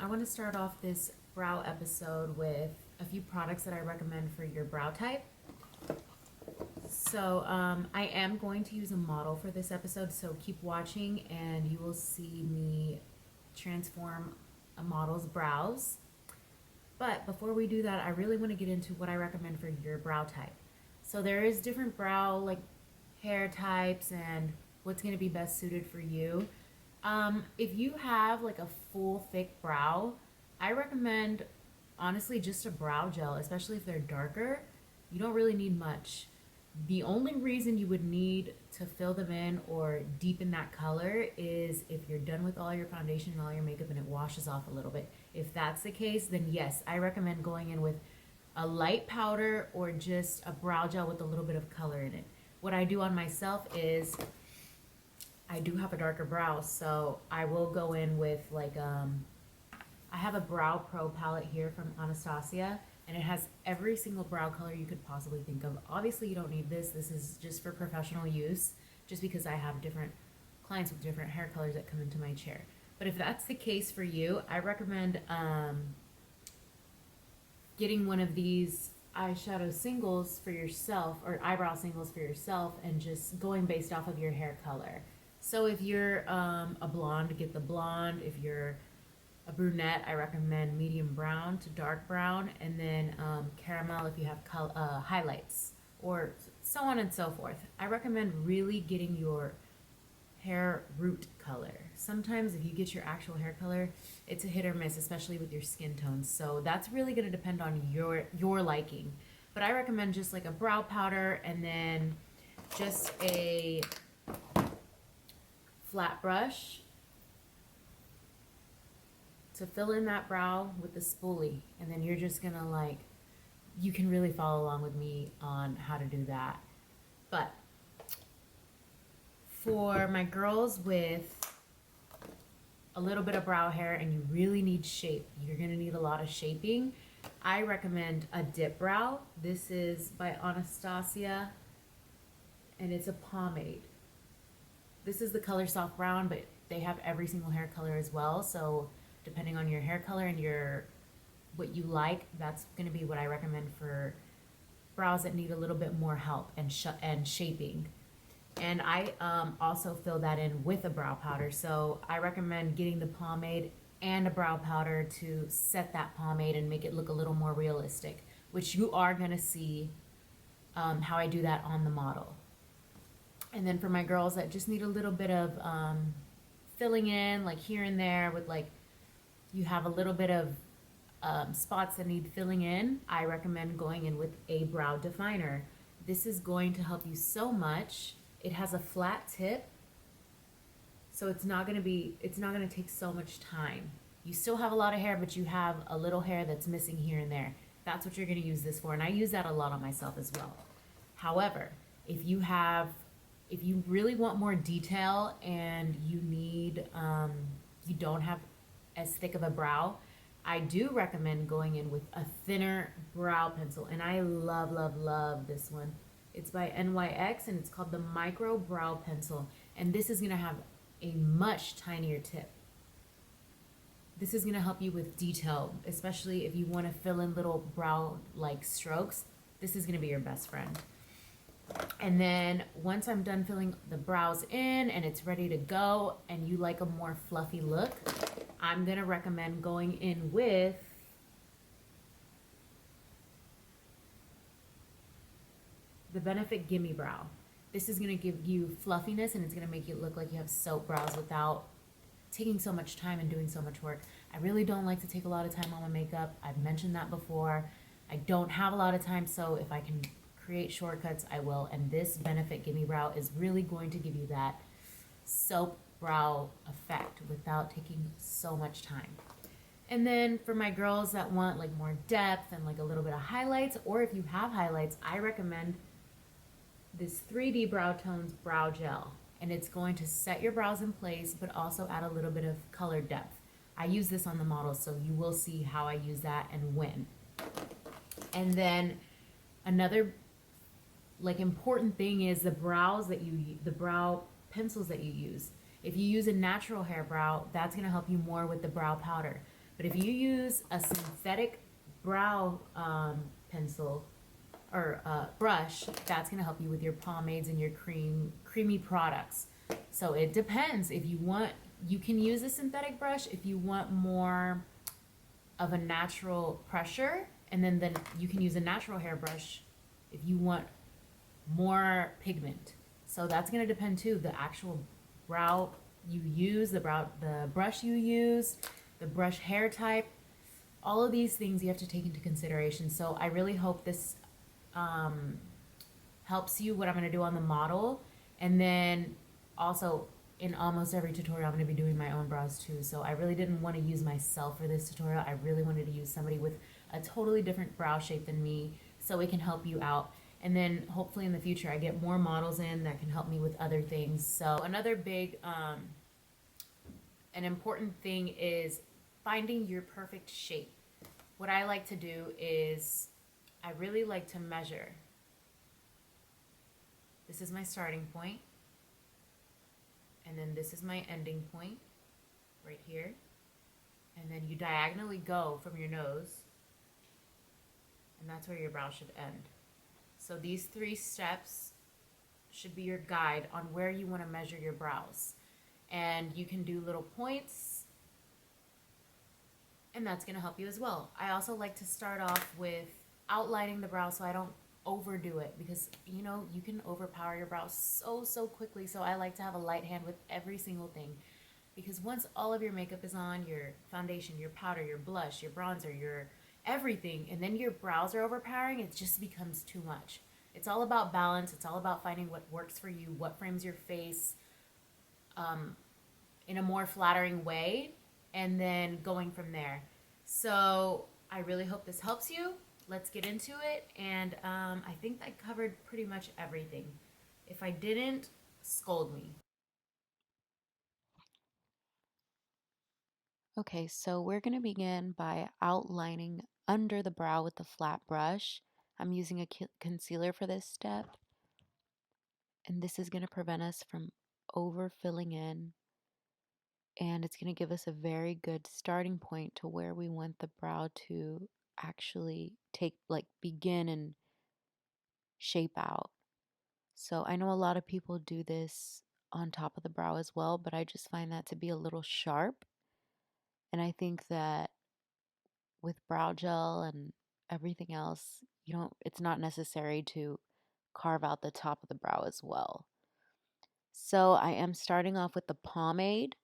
I want to start off this brow episode with a few products that I recommend for your brow type. So I am going to use a model for this episode, so keep watching and you will see me transform a model's brows. But before we do that, I really want to get into what I recommend for your brow type. So there is different brow like hair types and what's going to be best suited for you. If you have like a full thick brow, I recommend honestly just a brow gel, especially if they're darker. You don't really need much. The only reason you would need to fill them in or deepen that color is if you're done with all your foundation and all your makeup and it washes off a little bit. If that's the case, then yes, I recommend going in with a light powder or just a brow gel with a little bit of color in it. What I do on myself is I do have a darker brow, so I will go in with like I have a Brow Pro palette here from Anastasia, and it has every single brow color you could possibly think of. Obviously, you don't need this. This is just for professional use, just because I have different clients with different hair colors that come into my chair. But if that's the case for you, I recommend getting one of these eyeshadow singles for yourself or eyebrow singles for yourself and just going based off of your hair color. So if you're a blonde, get the blonde. If you're a brunette, I recommend medium brown to dark brown, and then caramel if you have highlights, or so on and so forth. I recommend really getting your hair root color. Sometimes if you get your actual hair color, it's a hit or miss, especially with your skin tones. So that's really going to depend on your liking. But I recommend just like a brow powder and then just a flat brush to fill in that brow with the spoolie, and then you're just gonna like, you can really follow along with me on how to do that. But for my girls with a little bit of brow hair and you really need shape, you're gonna need a lot of shaping, I recommend a Dipbrow. This is by Anastasia and it's a pomade. This is the color soft brown, but they have every single hair color as well, so depending on your hair color and what you like, that's going to be what I recommend for brows that need a little bit more help and shaping. And I also fill that in with a brow powder, so I recommend getting the pomade and a brow powder to set that pomade and make it look a little more realistic, which you are going to see how I do that on the model. And then for my girls that just need a little bit of filling in, like here and there with like, you have a little bit of spots that need filling in, I recommend going in with a brow definer. This is going to help you so much. It has a flat tip, so it's not gonna take so much time. You still have a lot of hair, but you have a little hair that's missing here and there. That's what you're gonna use this for, and I use that a lot on myself as well. However, if you really want more detail and you don't have as thick of a brow, I do recommend going in with a thinner brow pencil, and I love this one. It's by NYX and it's called the Micro Brow Pencil, and this is going to have a much tinier tip. This is going to help you with detail, especially if you want to fill in little brow like strokes. This is going to be your best friend. And then once I'm done filling the brows in and it's ready to go and you like a more fluffy look, I'm going to recommend going in with the Benefit Gimme Brow. This is going to give you fluffiness and it's going to make you look like you have soap brows without taking so much time and doing so much work. I really don't like to take a lot of time on my makeup. I've mentioned that before. I don't have a lot of time, so if I can create shortcuts, I will. And this Benefit Gimme Brow is really going to give you that soap brow effect without taking so much time. And then for my girls that want like more depth and like a little bit of highlights, or if you have highlights, I recommend this 3D Brow Tones Brow Gel. And it's going to set your brows in place, but also add a little bit of color depth. I use this on the model, so you will see how I use that and when. And then another like important thing is the brow pencils that you use. If you use a natural hair brow, that's going to help you more with the brow powder. But if you use a synthetic brow pencil or brush, that's going to help you with your pomades and your creamy products. So it depends. If you want, you can use a synthetic brush if you want more of a natural pressure, and then you can use a natural hairbrush if you want more pigment. So that's going to depend too, the actual brow you use, the brush you use, the brush hair type. All of these things you have to take into consideration. So I really hope this um, helps you what I'm going to do on the model. And then also in almost every tutorial, I'm going to be doing my own brows too. So I really didn't want to use myself for this tutorial. I really wanted to use somebody with a totally different brow shape than me so it can help you out. And then hopefully in the future, I get more models in that can help me with other things. So another big, an important thing is finding your perfect shape. What I like to do is I really like to measure. This is my starting point, and then this is my ending point right here. And then you diagonally go from your nose, and that's where your brow should end. So these 3 steps should be your guide on where you want to measure your brows. And you can do little points, and that's going to help you as well. I also like to start off with outlining the brow so I don't overdo it, because you know you can overpower your brows so quickly. So I like to have a light hand with every single thing, because once all of your makeup is on, your foundation, your powder, your blush, your bronzer, your everything, and then your brows are overpowering, it just becomes too much. It's all about balance. It's all about finding what works for you, what frames your face in a more flattering way, and then going from there. So I really hope this helps you. Let's get into it. And I think I covered pretty much everything. If I didn't, scold me. Okay, so we're going to begin by outlining under the brow with the flat brush. I'm using a concealer for this step, and this is going to prevent us from over filling in, and it's going to give us a very good starting point to where we want the brow to actually begin and shape out. So I know a lot of people do this on top of the brow as well, but I just find that to be a little sharp, and I think that with brow gel and everything else, it's not necessary to carve out the top of the brow as well. So I am starting off with the pomade,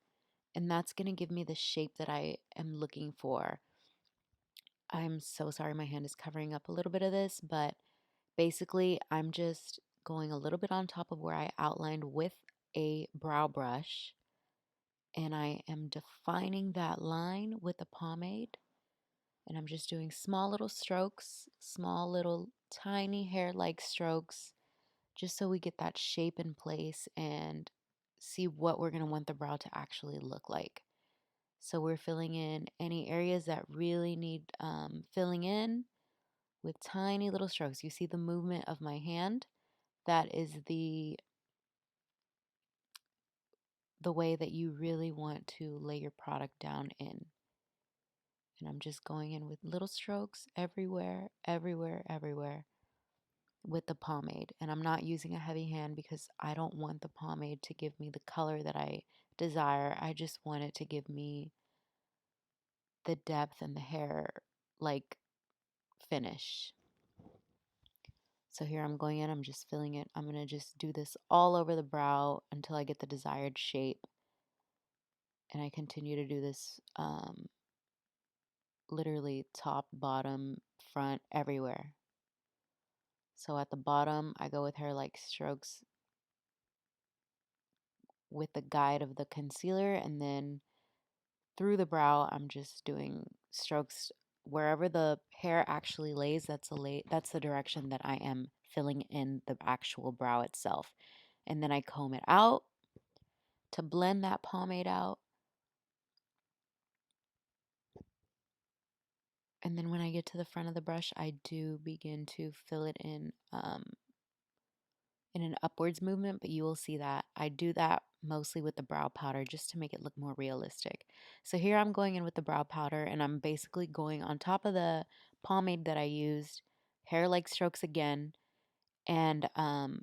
and that's going to give me the shape that I am looking for. I'm so sorry my hand is covering up a little bit of this, but basically I'm just going a little bit on top of where I outlined with a brow brush, and I am defining that line with the pomade. And I'm just doing small little strokes, small little tiny hair-like strokes, just so we get that shape in place and see what we're going to want the brow to actually look like. So we're filling in any areas that really need filling in with tiny little strokes. You see the movement of my hand? That is the way that you really want to lay your product down in. And I'm just going in with little strokes everywhere, everywhere, everywhere with the pomade. And I'm not using a heavy hand because I don't want the pomade to give me the color that I desire. I just want it to give me the depth and the hair like finish. So here I'm going in, I'm just filling it. I'm going to just do this all over the brow until I get the desired shape. And I continue to do this literally top, bottom, front, everywhere. So at the bottom, I go with hair like strokes with the guide of the concealer, and then through the brow, I'm just doing strokes wherever the hair actually lays. That's the direction that I am filling in the actual brow itself. And then I comb it out to blend that pomade out. And then when I get to the front of the brush, I do begin to fill it in in an upwards movement, but you will see that I do that mostly with the brow powder just to make it look more realistic. So here I'm going in with the brow powder, and I'm basically going on top of the pomade that I used, hair-like strokes again, and I'm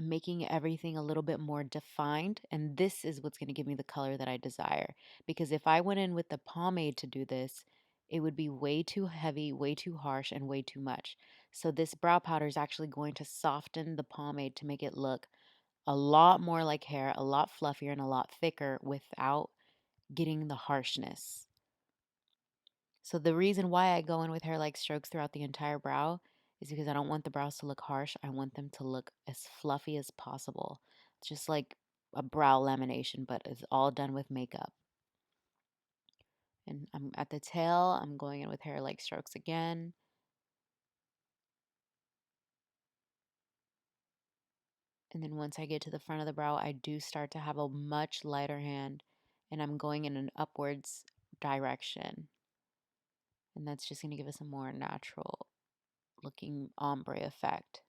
making everything a little bit more defined, and this is what's going to give me the color that I desire. Because if I went in with the pomade to do this, it would be way too heavy, way too harsh, and way too much. So this brow powder is actually going to soften the pomade to make it look a lot more like hair, a lot fluffier, and a lot thicker without getting the harshness. So the reason why I go in with hair-like strokes throughout the entire brow is because I don't want the brows to look harsh. I want them to look as fluffy as possible. Just like a brow lamination, but it's all done with makeup. And I'm at the tail, I'm going in with hair-like strokes again. And then once I get to the front of the brow, I do start to have a much lighter hand, and I'm going in an upwards direction. And that's just going to give us a more natural looking ombre effect.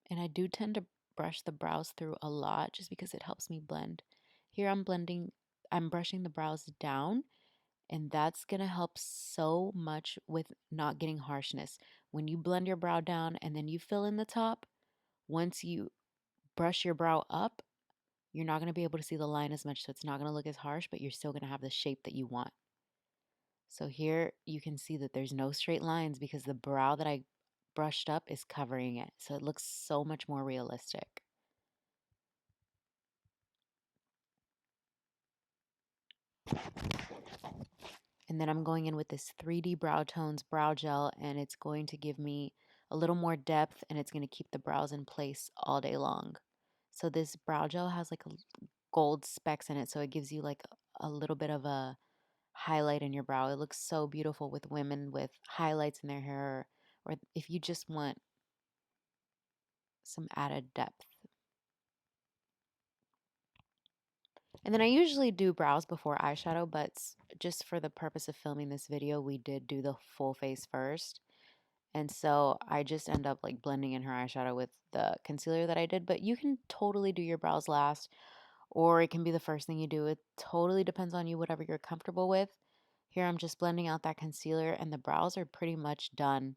And I do tend to brush the brows through a lot just because it helps me blend. Here I'm brushing the brows down, and that's going to help so much with not getting harshness. When you blend your brow down and then you fill in the top, once you brush your brow up, you're not going to be able to see the line as much, so it's not going to look as harsh, but you're still going to have the shape that you want. So here you can see that there's no straight lines because the brow that I brushed up is covering it. So it looks so much more realistic. And then I'm going in with this 3D Brow Tones brow gel, and it's going to give me a little more depth, and it's going to keep the brows in place all day long. So this brow gel has like a gold specks in it, so it gives you like a little bit of a highlight in your brow. It looks so beautiful with women with highlights in their hair, or if you just want some added depth. And then I usually do brows before eyeshadow, but just for the purpose of filming this video, we did do the full face first. And so I just end up like blending in her eyeshadow with the concealer that I did. But you can totally do your brows last, or it can be the first thing you do. It totally depends on you, whatever you're comfortable with. Here I'm just blending out that concealer, and the brows are pretty much done.